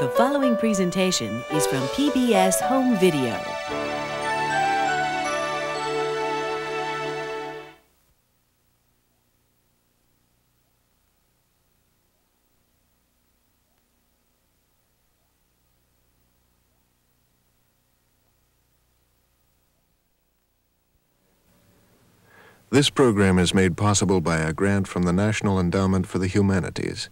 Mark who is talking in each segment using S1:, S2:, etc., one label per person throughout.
S1: The following presentation is from PBS Home Video.
S2: This program is made possible by a grant from the National Endowment for the Humanities.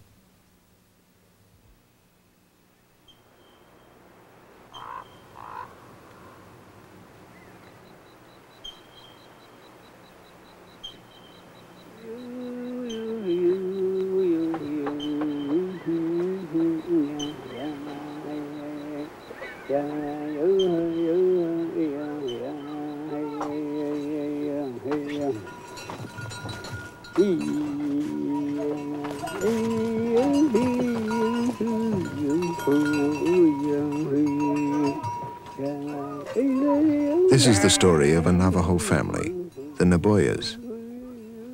S2: This is the story of a Navajo family, the Naboyas,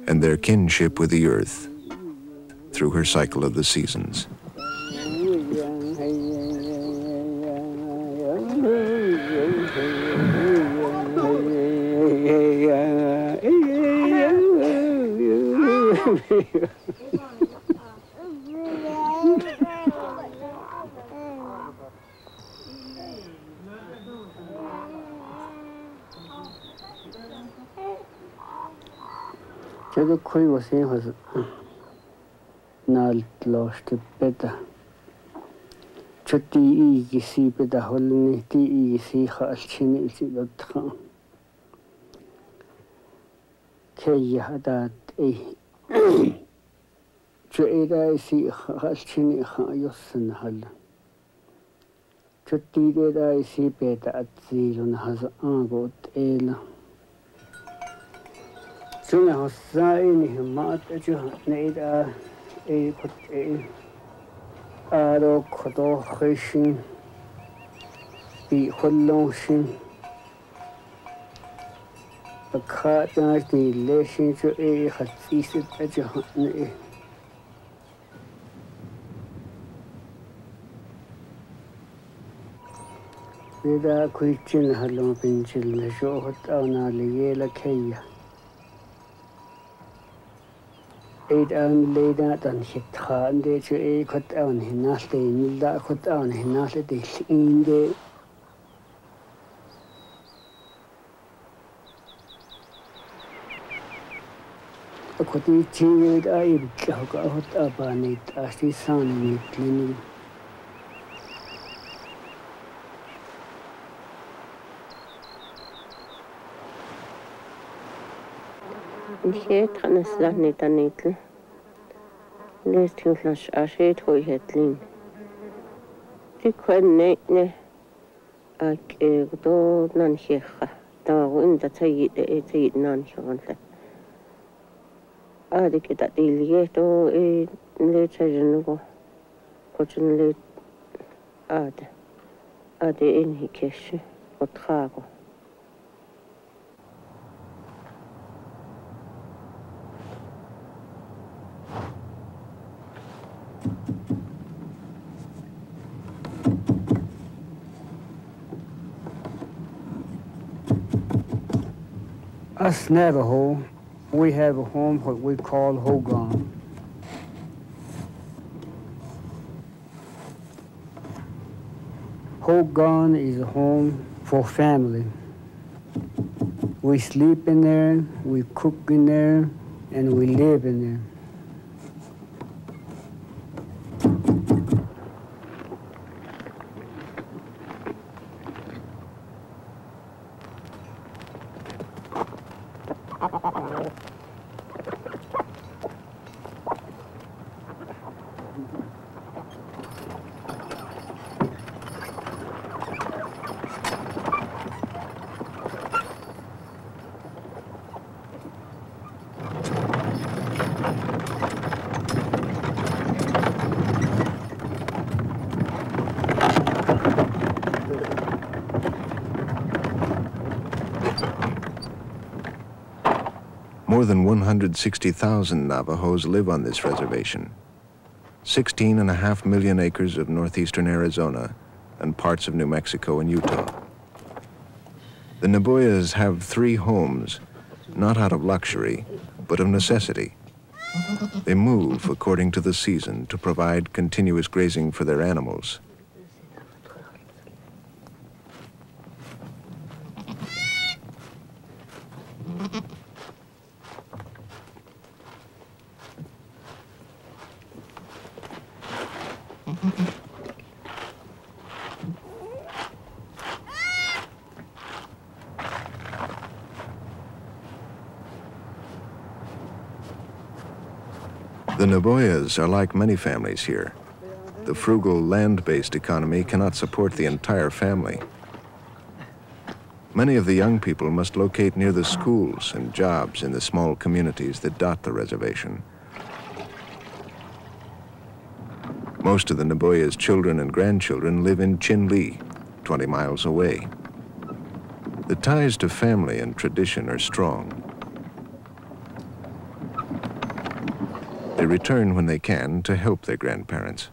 S2: and their kinship with the earth through her cycle of the seasons.
S3: Kiedy koi was nal lost beta. Chutti igisi beta holni ti igisi khalchini sidotha. Kay hadat Chueda isi khalchini khayosn hal. Chutti beta isi beta atzilun has agot ela. Suna hosaini mat ju neida kot aro kodo khishin bi kholloshin bakha di leshin ju khatsisit ju ne Beda kuichin halon pinchil ne jo hot ana liela kaya laid out and hit hand, they cut on him, nothing, that cut on him, nothing in the could be cheered. I got up on it as the sun with cleaning.
S4: Hier kann es lang nicht anitl. Lässt ihn flasch asche troi hetlin. Die können nicht ne. Ak do nan hecha. Da win da tayit nan hecha. Adi kita dilie to le chajenugo. Kochen le ade in hikesh otrago.
S3: Us Navajo, we have a home what we call Hogan. Hogan is a home for family. We sleep in there, we cook in there, and we live in there.
S2: More than 160,000 Navajos live on this reservation. 16.5 million acres of northeastern Arizona, and parts of New Mexico and Utah. The Naboyas have 3 homes, not out of luxury, but of necessity. They move according to the season to provide continuous grazing for their animals. The Naboyas are like many families here. The frugal land-based economy cannot support the entire family. Many of the young people must locate near the schools and jobs in the small communities that dot the reservation. Most of the Naboyas' children and grandchildren live in Chinle, 20 miles away. The ties to family and tradition are strong. They return when they can to help their grandparents.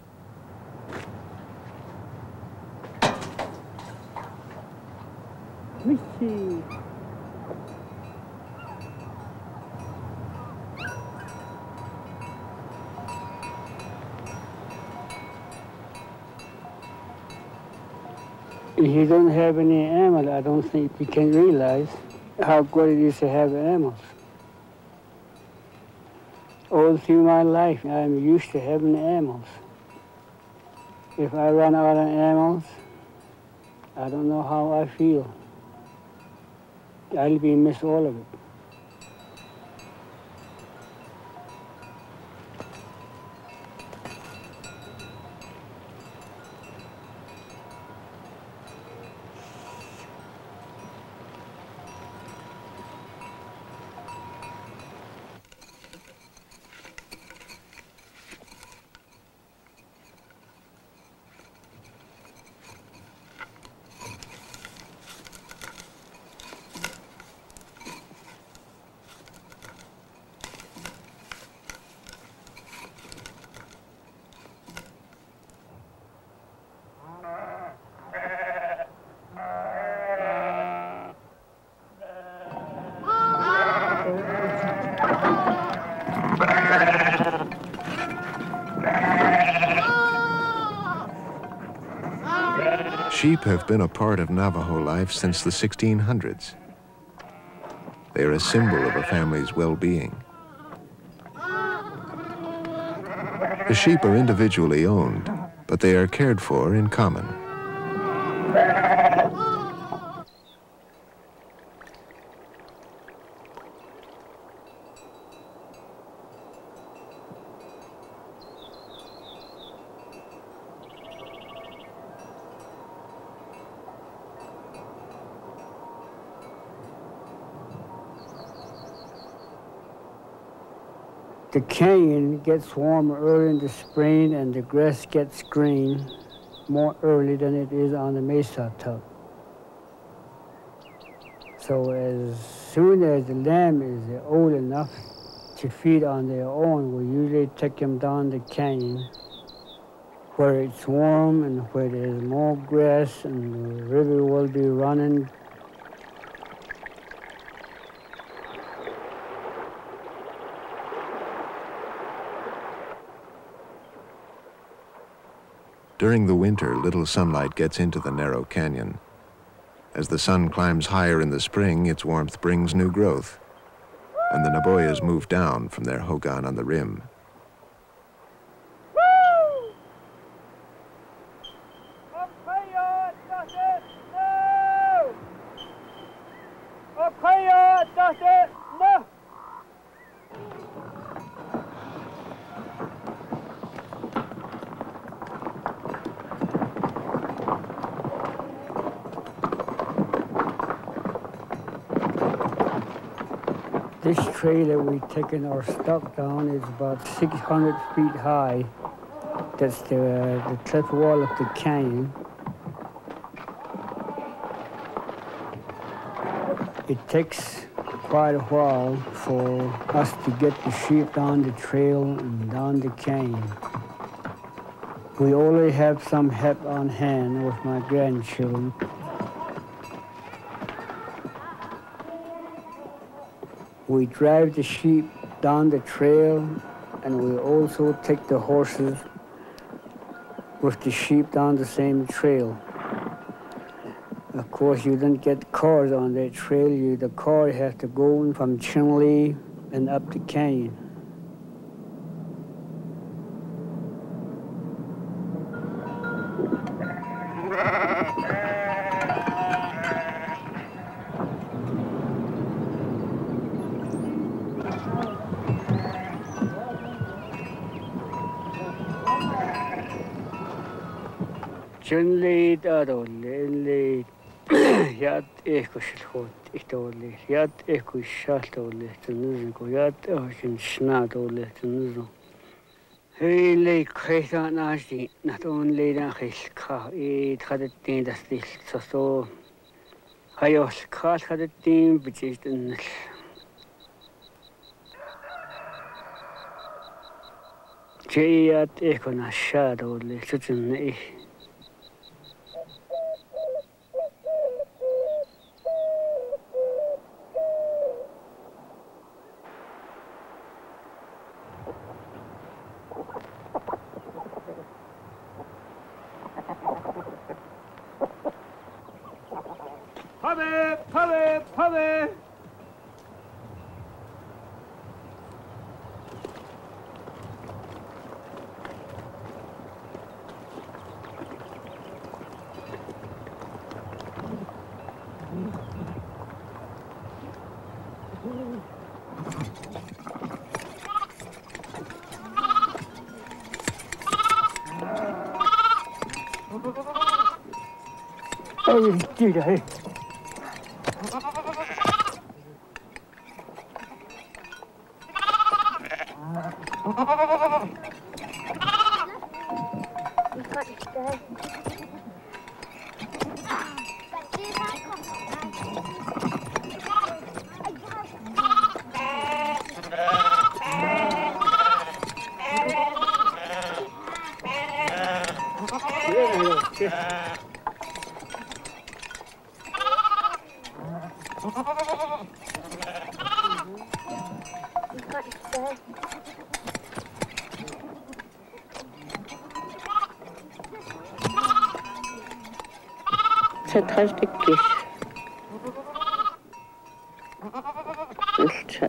S3: If you don't have any animal, I don't think you can realize how good it is to have animals. All through my life, I'm used to having animals. If I run out of animals, I don't know how I feel. I'll be miss all of it.
S2: Sheep have been a part of Navajo life since the 1600s. They are a symbol of a family's well-being. The sheep are individually owned, but they are cared for in common.
S3: The canyon gets warmer early in the spring and the grass gets green more early than it is on the mesa top. So as soon as the lamb is old enough to feed on their own, we usually take them down the canyon where it's warm and where there's more grass and the river will be running.
S2: During the winter, little sunlight gets into the narrow canyon. As the sun climbs higher in the spring, its warmth brings new growth, and the Naboyas move down from their hogan on the rim.
S3: This trail that we've taken our stock down is about 600 feet high. That's the cliff wall of the canyon. It takes quite a while for us to get the sheep down the trail and down the canyon. We always have some help on hand with my grandchildren. We drive the sheep down the trail, and we also take the horses with the sheep down the same trail. Of course, you don't get cars on that trail. The car has to go from Chinle and up the canyon. Chinle dadolle yat ekoshilhot itolle yat ekoshaltolle tnuzo yat oshin snadolle tnuzo. Hele kreisa nasi not only na khilkha it had tin das til so hayos khal had tin bitin Jayat ekonashadolle tsutsune. Pave! Oh, dear.
S4: Tradiční.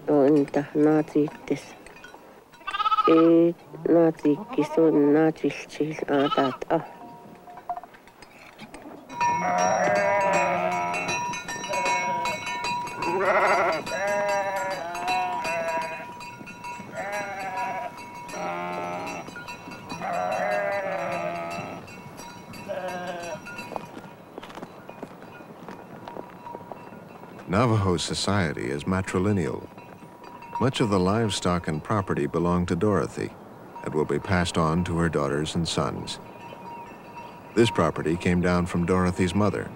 S4: Ilta naatiittis. Naatiikkis on naatiltsil aataat.
S2: Navajo society is matrilineal. Much of the livestock and property belong to Dorothy and will be passed on to her daughters and sons. This property came down from Dorothy's mother.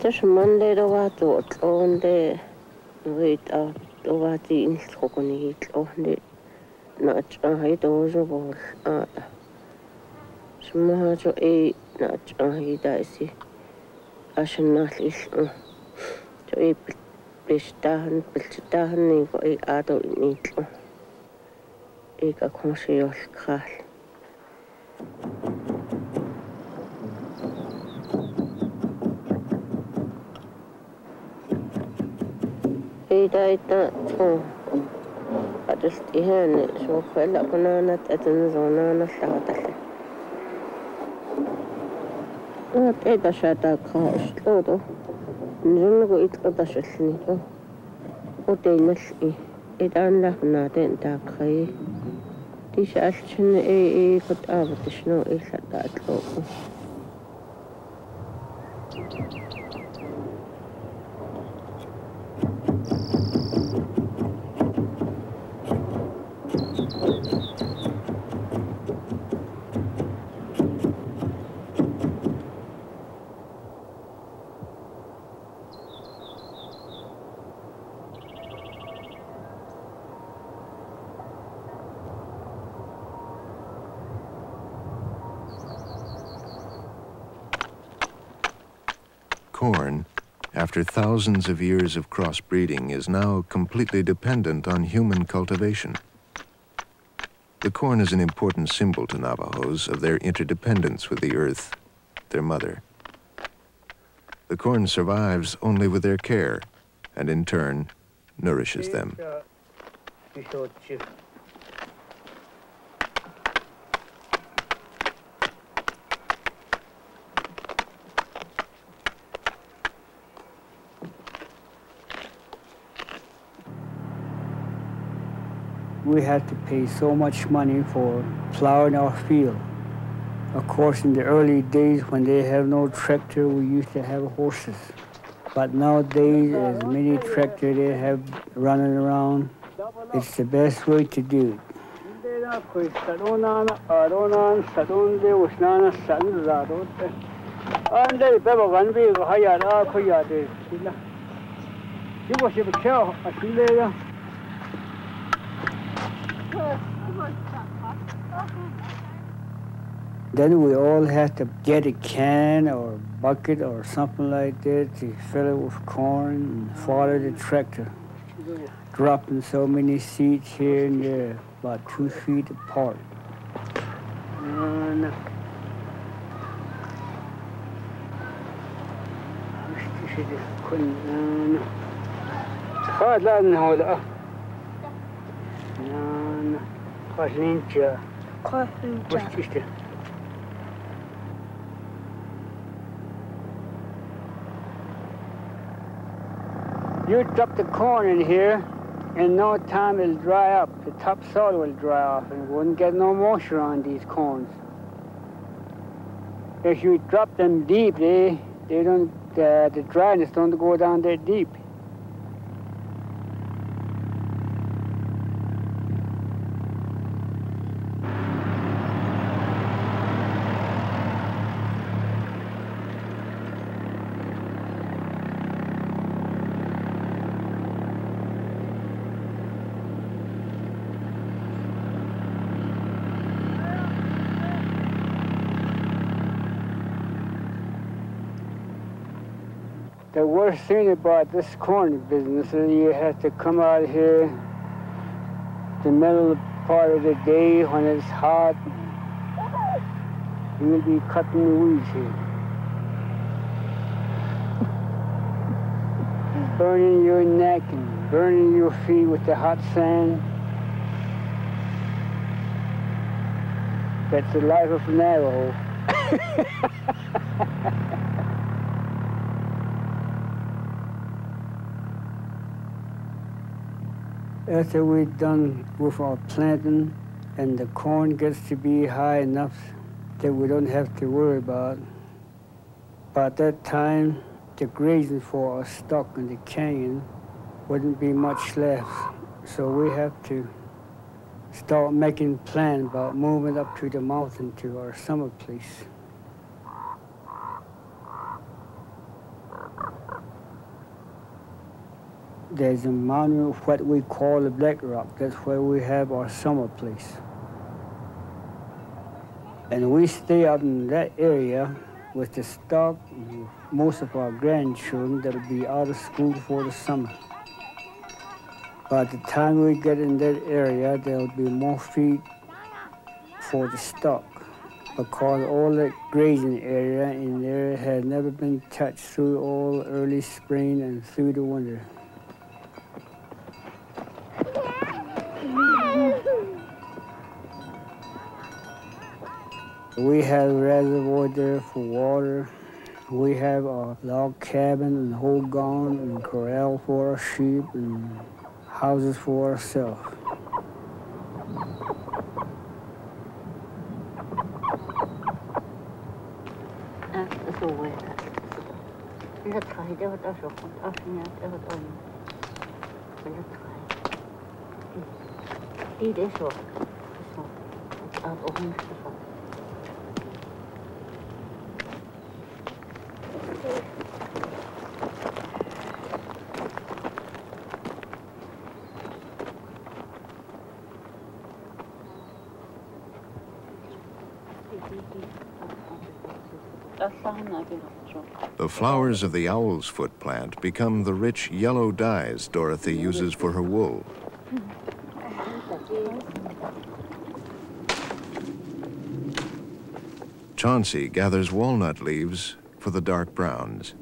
S4: Just Monday the water on the wait out over the instruconi on the not a height also was small to a not a height I see. I should not listen to a Pistahan, Pistahan, a adult need a conscious car. He died not so. I just hear so well up on it at the zone of Saturday. Not a shot of cars, Lodo. Nungo it got a sneaker. What they must be. idan lahunaden takhay. Di saalchin kot avatishno ihlatatloko.
S2: Corn, after thousands of years of crossbreeding, is now completely dependent on human cultivation. The corn is an important symbol to Navajos of their interdependence with the earth, their mother. The corn survives only with their care, and in turn, nourishes them.
S3: We had to pay so much money for plowing our field. Of course, in the early days when they have no tractor, we used to have horses. But nowadays, as many tractors they have running around, it's the best way to do it. Then we all had to get a can or bucket or something like that to fill it with corn and follow the tractor, dropping so many seeds here and there, about 2 feet apart. You drop the corn in here, in no time it'll dry up. The topsoil will dry off and we wouldn't get no moisture on these corns. If you drop them deep, they don't, the dryness don't go down that deep. The worst thing about this corn business is you have to come out here the middle part of the day when it's hot. You'll be cutting the weeds here. Burning your neck and burning your feet with the hot sand. That's the life of a Navajo. After we're done with our planting and the corn gets to be high enough that we don't have to worry about, by that time the grazing for our stock in the canyon wouldn't be much left. So we have to start making plans about moving up to the mountain to our summer place. There's a mountain of what we call the Black Rock. That's where we have our summer place. And we stay up in that area with the stock, most of our grandchildren that'll be out of school for the summer. By the time we get in that area, there'll be more feed for the stock because all that grazing area in there had never been touched through all early spring and through the winter. We have a reservoir there for water. We have a log cabin and whole gone and corral for our sheep and houses for ourselves.
S2: The flowers of the owl's foot plant become the rich yellow dyes Dorothy uses for her wool. Chauncey gathers walnut leaves for the dark browns.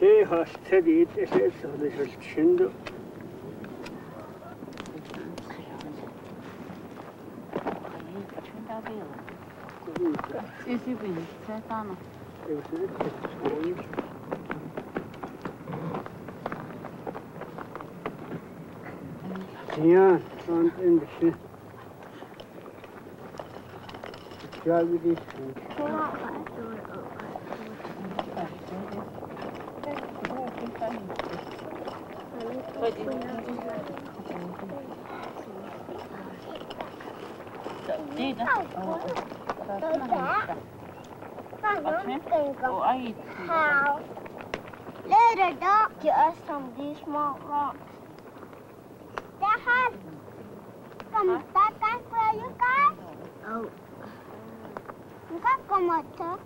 S3: Det har stedigt efter så det har kända. Ja, sånt inte. Jag vill inte.
S5: Little dog get us some of these small rocks. Dad, come back where you guys? Oh. You got come out to?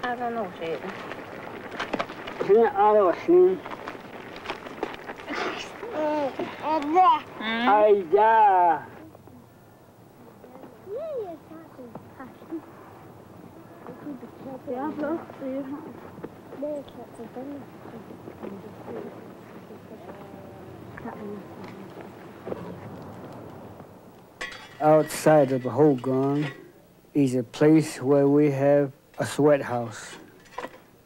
S5: I don't know, shit.
S3: Outside of the whole gun is a place where we have a sweat house.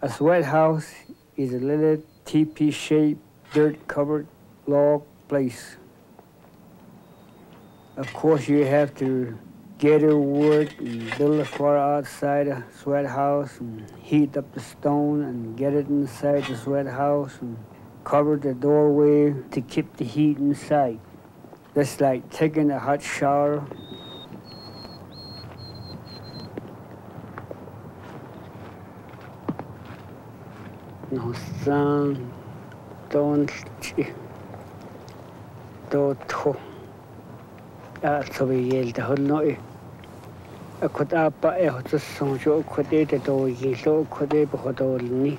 S3: A sweat house is a little teepee-shaped, dirt-covered log place. Of course, you have to gather wood and build a fire outside a sweat house and heat up the stone and get it inside the sweat house and cover the doorway to keep the heat inside. That's like taking a hot shower. No sun, don't so we yelled the whole night. I could up a hot song, so could eat it all, so could eat a hot all nil.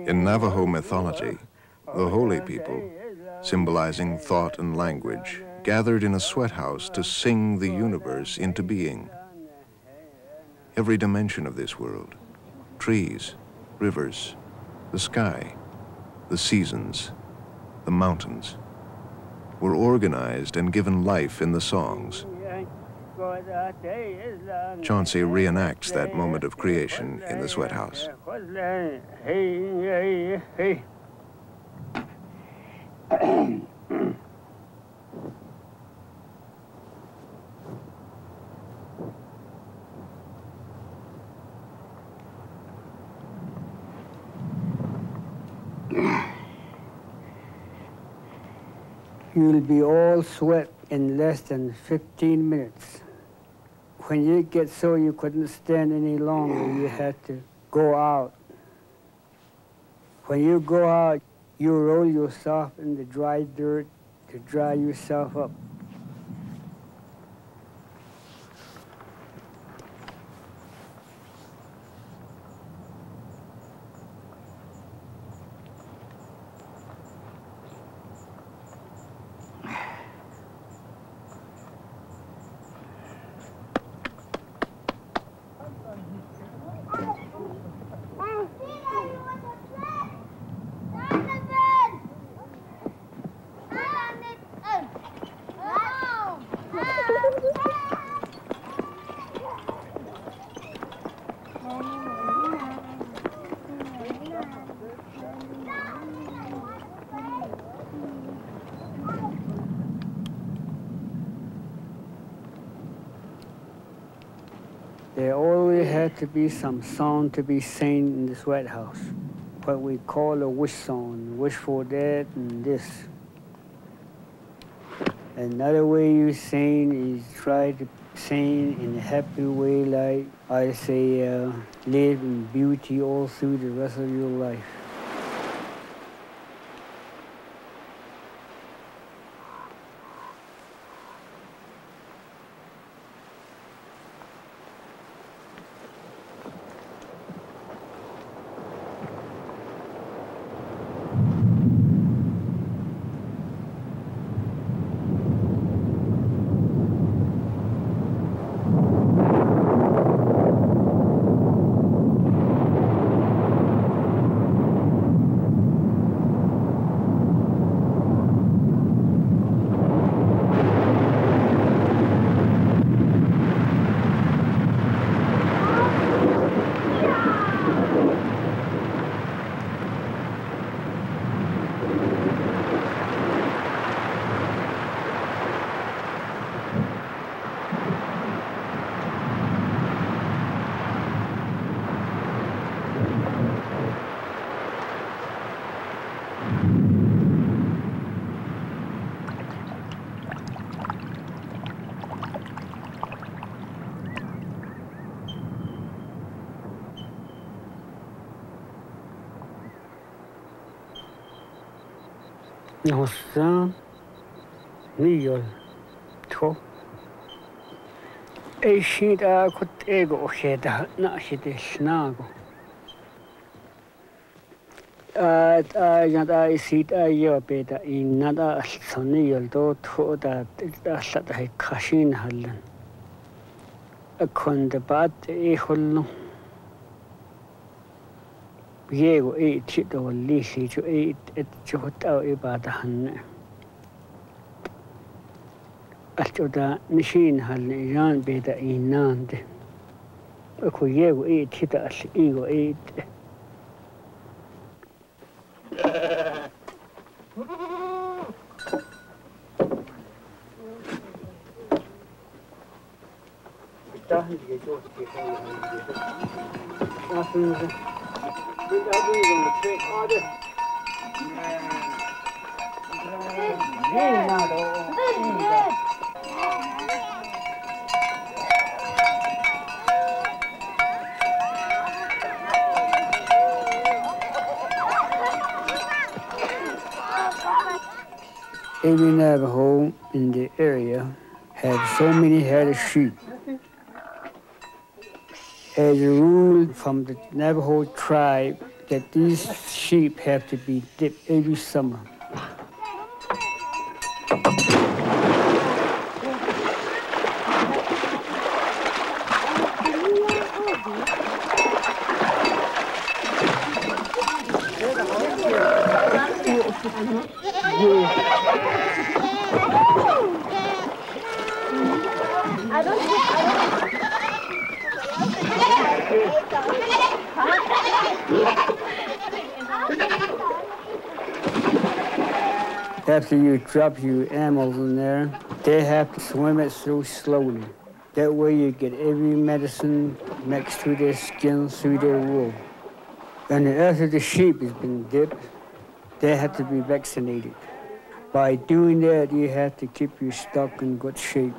S2: In Navajo mythology, the holy people, symbolizing thought and language, gathered in a sweat house to sing the universe into being. Every dimension of this world, trees, rivers, the sky, the seasons, the mountains, were organized and given life in the songs. Chauncey reenacts that moment of creation in the sweat house.
S3: You'll be all sweat in less than 15 minutes. When you get so you couldn't stand any longer, you had to go out. When you go out, you roll yourself in the dry dirt to dry yourself up. There always had to be some song to be sang in the sweat house, what we call a wish song, wish for that and this. Another way you sing is try to sing in a happy way, like I say, live in beauty all through the rest of your life. Nossa, miyol, to. Eishita kut ego sheda na shede snago. I see your beta in nada sonny do to that a cashin hallen. A condebat a hollow. Diego ate it or Lisi to eat at Jota about the hand. After the machine had Jan beta in Nand. A Diego ate it as ego ate. Every Navajo in the area had so many head of sheep. As a rule from the Navajo tribe that these sheep have to be dipped every summer. After you drop your animals in there, they have to swim it through slowly. That way you get every medicine next to their skin through their wool. And after the sheep has been dipped, they have to be vaccinated. By doing that, you have to keep your stock in good shape.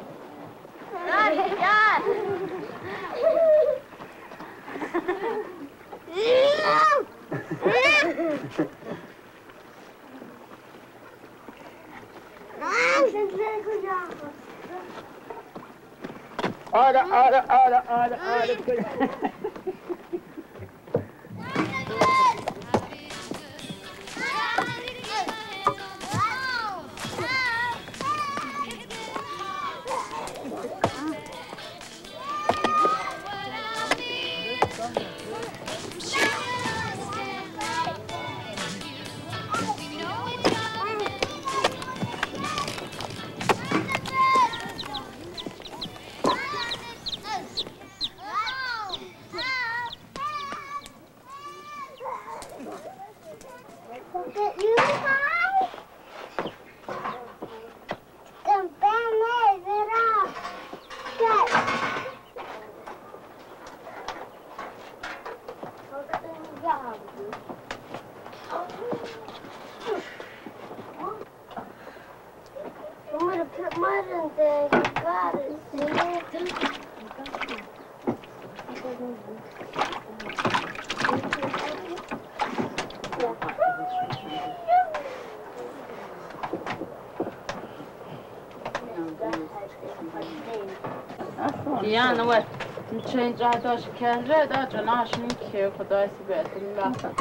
S6: Ja, nou wat. Een change uit als je kan redden, dat je naast niet geeft voor deze wet en laten.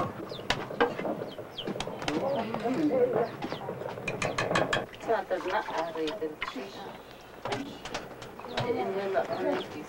S6: Zat er na reden. En je laat het is.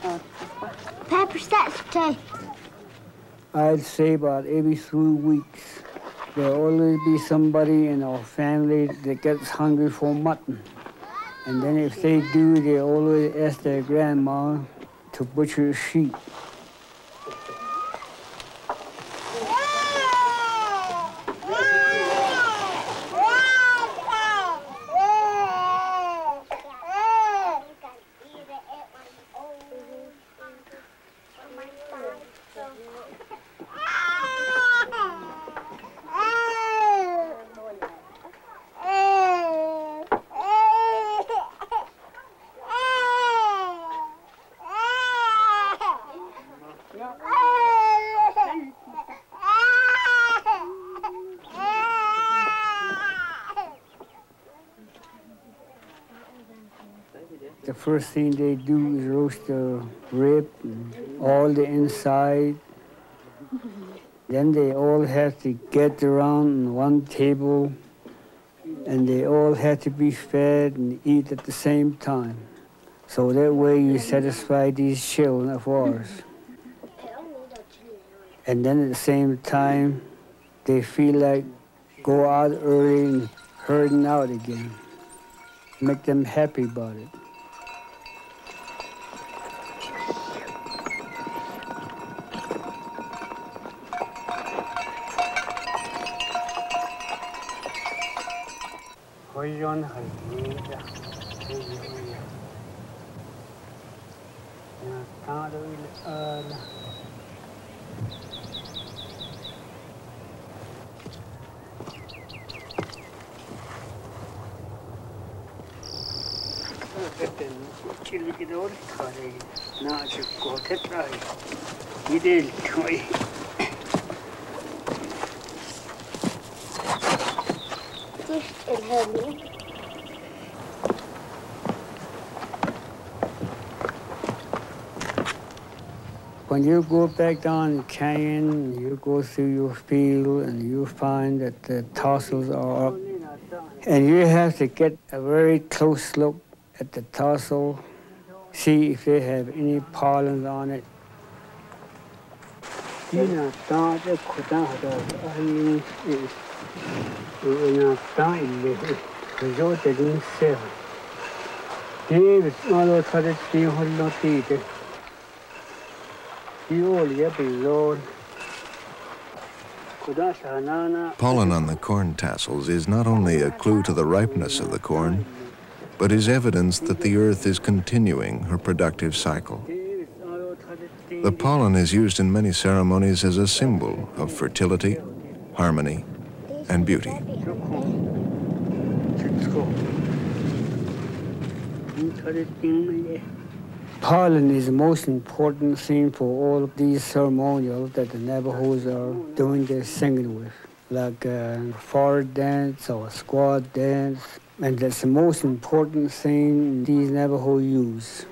S5: Pepper sets too.
S3: I'd say about every 3 weeks, there'll always be somebody in our family that gets hungry for mutton. And then if they do, they always ask their grandma to butcher a sheep. The first thing they do is roast the rib, and all the inside. Then they all have to get around on one table, and they all have to be fed and eat at the same time. So that way you satisfy these children of ours. And then at the same time, they feel like go out early and herding out again. Make them happy about it. When you go back down the canyon, you go through your field and you find that the tassels are up. And you have to get a very close look at the tassel, see if they have any pollen on it.
S2: Pollen on the corn tassels is not only a clue to the ripeness of the corn, but is evidence that the earth is continuing her productive cycle. The pollen is used in many ceremonies as a symbol of fertility, harmony, and beauty.
S3: Pollen is the most important thing for all of these ceremonials that the Navajos are doing their singing with, like a forest dance or a squad dance. And that's the most important thing these Navajo use.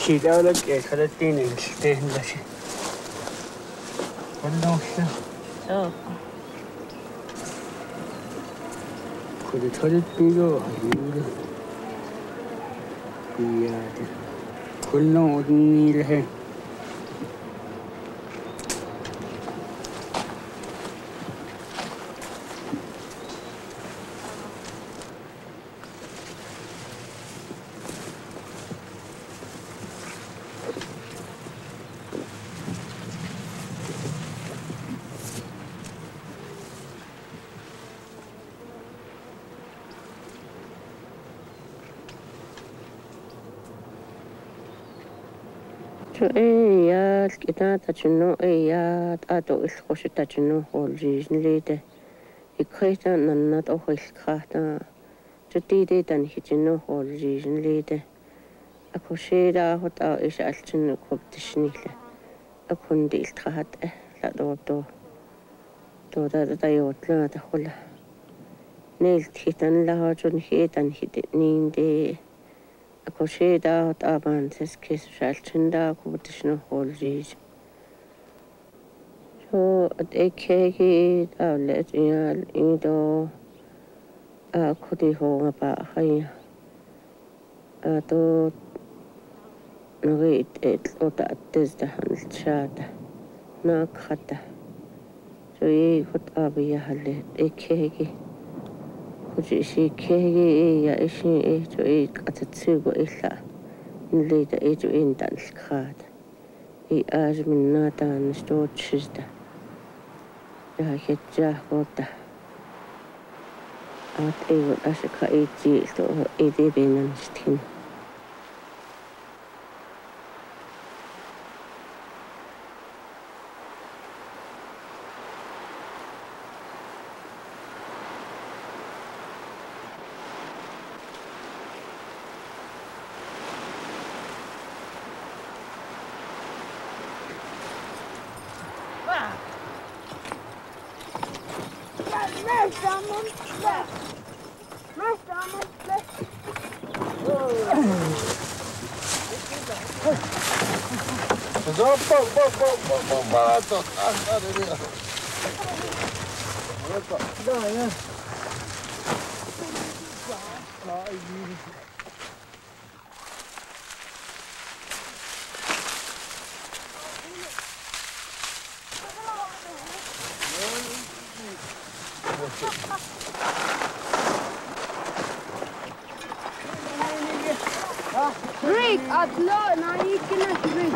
S3: sheet out of it, for the thing and stay in the sheet. What don't you?
S4: Oh.
S3: Could it hold it below? Yeah. Couldn't know what need here.
S4: Iya, kita tajuno iya, ato ilkosi tajuno holjisin liite. Ikkaita nannat ohilkahta. Tutide tan hitino holjisin liite. Ako sheeda hot a is altsin koptisnile. Akon di ilkahat la do. Do da yotla ta hola. Neilt hitan la hajun hitan hitninde. Ako sheeda hot abanses kis altsinda koptisno holjis. So at ekegi avlet yal ido kodi ho pa khaya. Ato نغيت القطع تزده عن الشادة ناك خطة شوي خط أبي هلت إكيجي خجي شي كيجي يا إشي شوي قتتسوق إلا نليد إيجو إن تنسكاد آج من ناتا نشتوت شجدة يا كجاه قطة آت إيجو أشكا إيجي إيدي بينا نشتين
S5: Rick, at low, now you cannot drink.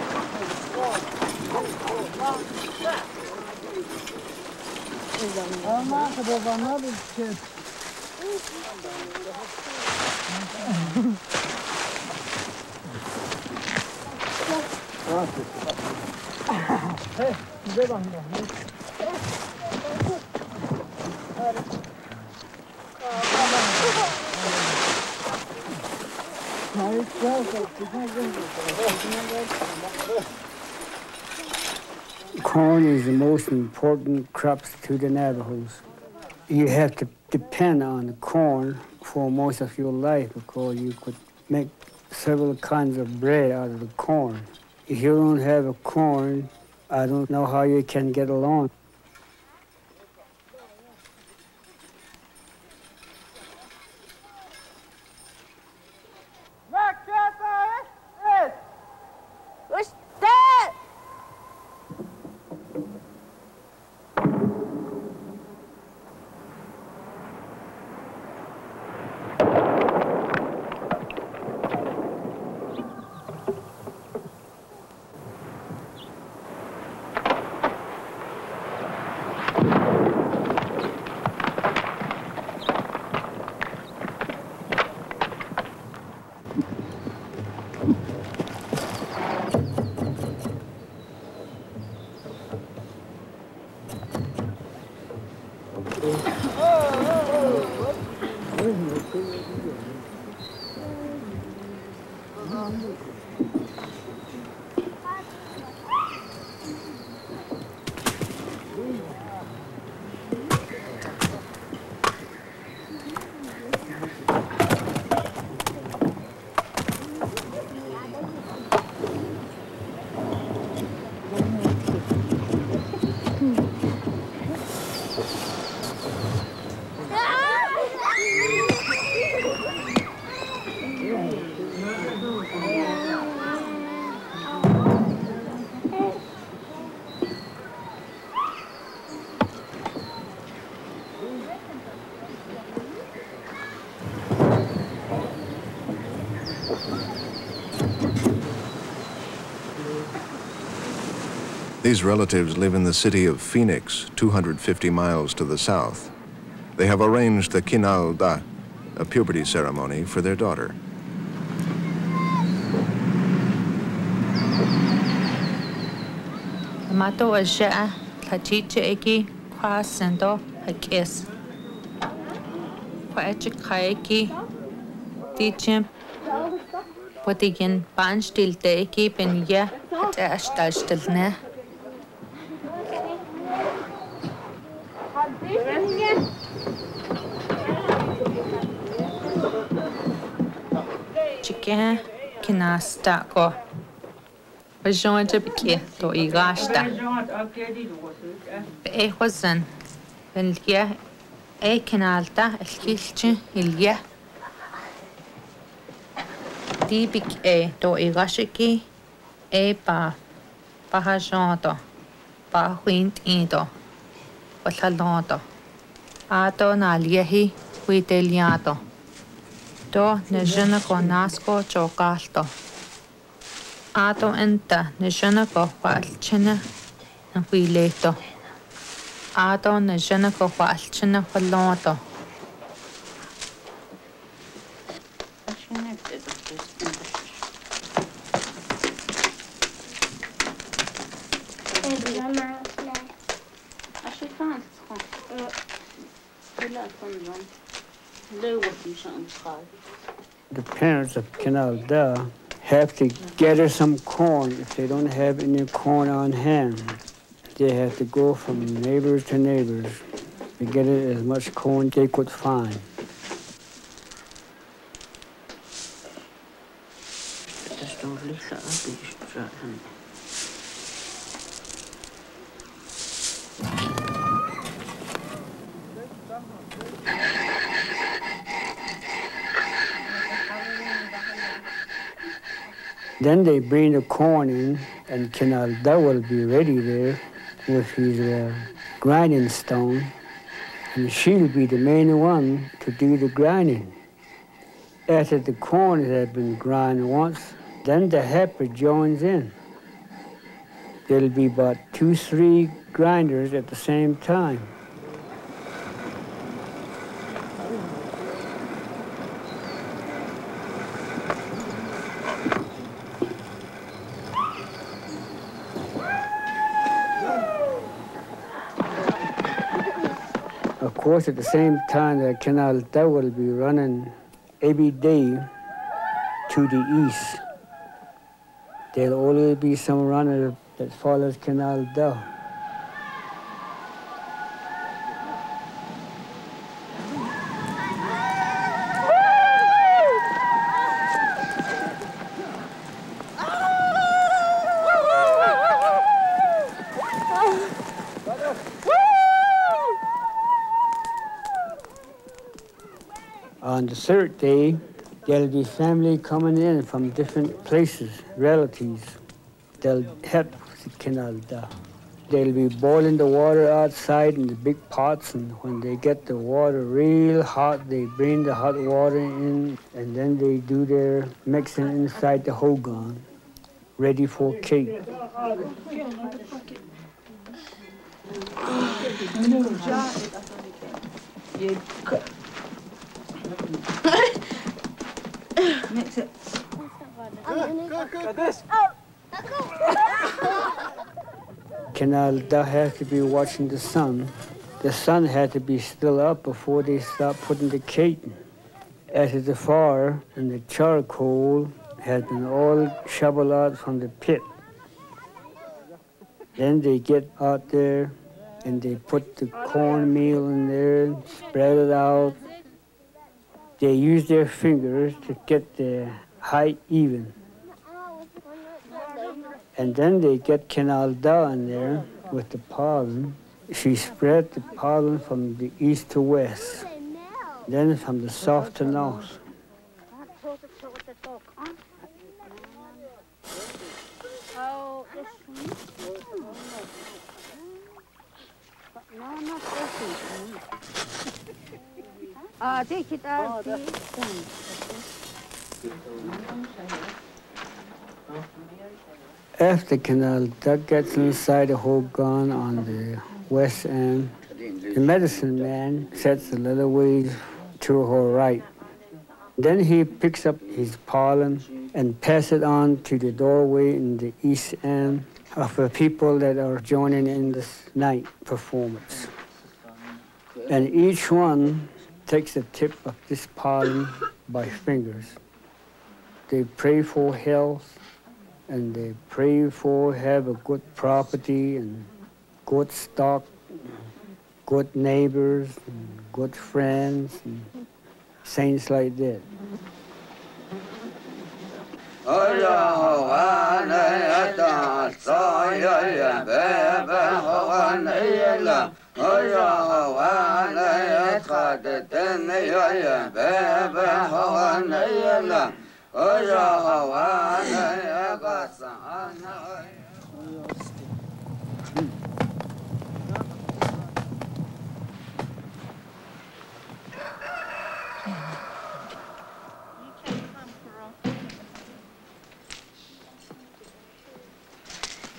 S3: Corn is the most important crops to the Navajos. You have to depend on the corn for most of your life because you could make several kinds of bread out of the corn. If you don't have a corn, I don't know how you can get along.
S2: These relatives live in the city of Phoenix, 250 miles to the south. They have arranged the kinal da, a puberty ceremony for their daughter.
S7: Mato ajaa tlachiche eki kwa sendo hakes. Kwa echikaeki tichem potigin panstilte eki penya ashtalstelne. Chike kinasta ko. Bejoin beke to igasta. Be wazan. Belgia kinalta elkilche ilya. Dibik to igashiki pa pahajonto. Pa huint indo. Walalonto. Ato naliehi huiteliato. To nejana ko nasko chokalto. Ato enta nejana ko walchina na huileto. Ato nejana ko walchina walonto.
S3: The parents of Canal Da have to gather some corn if they don't have any corn on hand. They have to go from neighbors to neighbors to get as much corn they could find. Then they bring the corn in, and Canal Da will be ready there with his grinding stone, and she'll be the main one to do the grinding. After the corn has been ground once, then the heifer joins in. There'll be about 2-3 grinders at the same time. Of course, at the same time, the Canal Da will be running every day to the east. There'll always be some runner that follows Canal Da. On the third day, there'll be family coming in from different places, relatives. They'll help the Canal Da. They'll be boiling the water outside in the big pots, and when they get the water real hot, they bring the hot water in, and then they do their mixing inside the hogan, ready for cake.
S8: Mix it.
S3: Canal Da has to be watching the sun. The sun has to be still up before they start putting the cake in. After the fire and the charcoal has been all shoveled out from the pit, then they get out there and they put the cornmeal in there, spread it out. They use their fingers to get the height even. And then they get Canal Da in there with the pollen. She spread the pollen from the east to west, then from the south to north. After the canal, that gets inside the whole gun on the west end. The medicine man sets a little ways to her right. Then he picks up his pollen and passes it on to the doorway in the east end of the people that are joining in this night performance. And each one takes the tip of this pollen by fingers. They pray for health, and they pray for have a good property and good stock, good neighbors, and good friends, and things like that.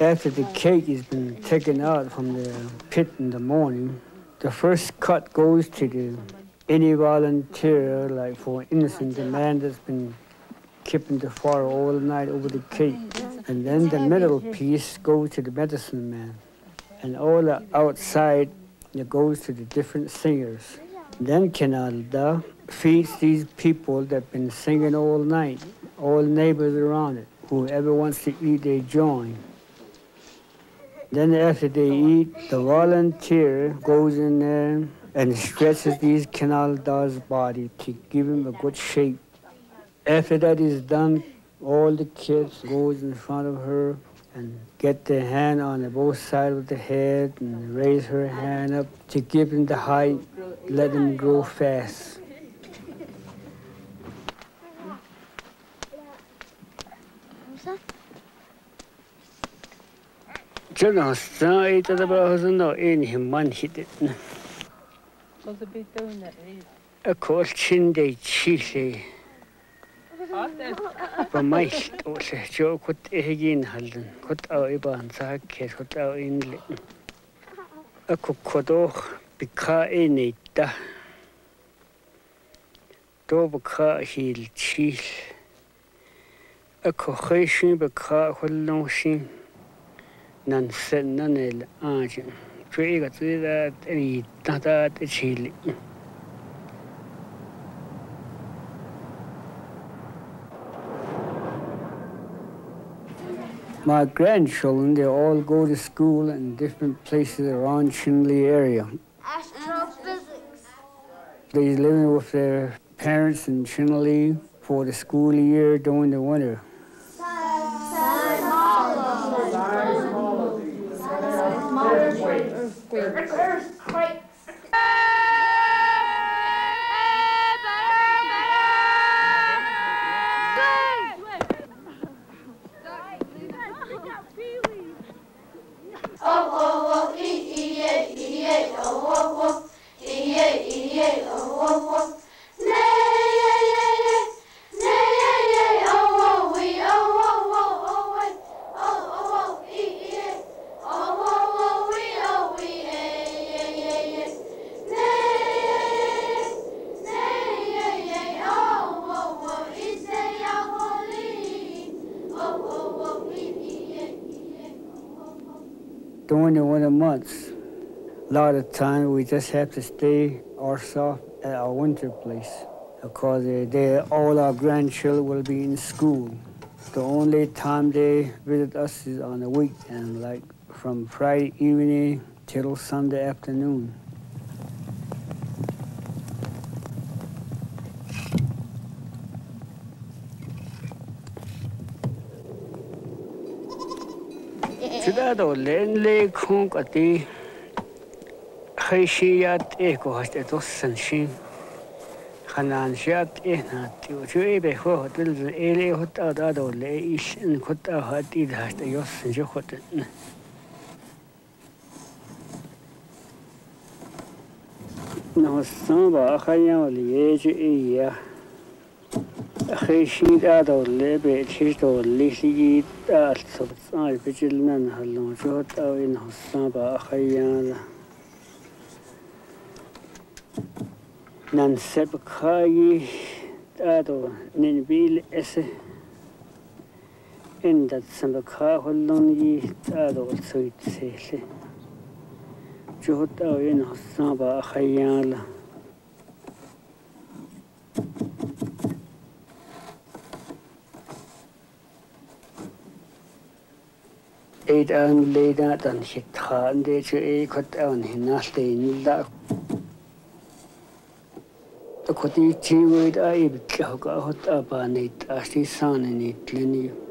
S3: After the cake has been taken out from the pit in the morning, the first cut goes to any volunteer, like for instance, the man that's been keeping the fire all night over the cake. And then the middle piece goes to the medicine man. And all the outside, it goes to the different singers. Then Canada feeds these people that have been singing all night, all neighbors around it. Whoever wants to eat, they join. Then after they eat, the volunteer goes in there and stretches these canal dog's body to give him a good shape. After that is done, all the kids goes in front of her and get their hand on both sides of the head and raise her hand up to give him the height, let him grow fast. 저는 사이다 봐서는 인힘만 히듯.
S6: Så bytte hun
S3: Kolchinde chile. På mig også jo kut egin halden. Kut au iban sak kut au inle. Aku kodo bika enita. Do bika hil chil. Aku khishin bika hulnoshin. Nan sen nan el agent. Trega that any tata chili. My grandchildren, they all go to school in different places around Chinle area.
S5: Astrophysics.
S3: They're living with their parents in Chinle for the school year during the winter. During the winter months, a lot of time we just have to stay ourselves at our winter place because all our grandchildren will be in school. The only time they visit us is on the weekend, like from Friday evening till Sunday afternoon. Chudado len le khong ati khishiyat eko haste to sanshin khanan shat na ti chui be ho hotel ele hota da do le ishin khota hati da haste yos je khoten no samba khaya li ye ya خيشيد أدولي بيتشيش دولي سيجيد أرتبط بجلنا نهلون جهد أو إنه الصابة أخيانا ننسب خاي أدو ننبيل إسه إن تسبب خاهلون أدو سويت سيسي جهد أو إنه الصابة أخيانا إيد أن ليدا تنشط خان دي شو إيه كت أن هنا لين لا تكتي تيويد أي بتلهق أهت أبانيت أشتي سانيت لنيو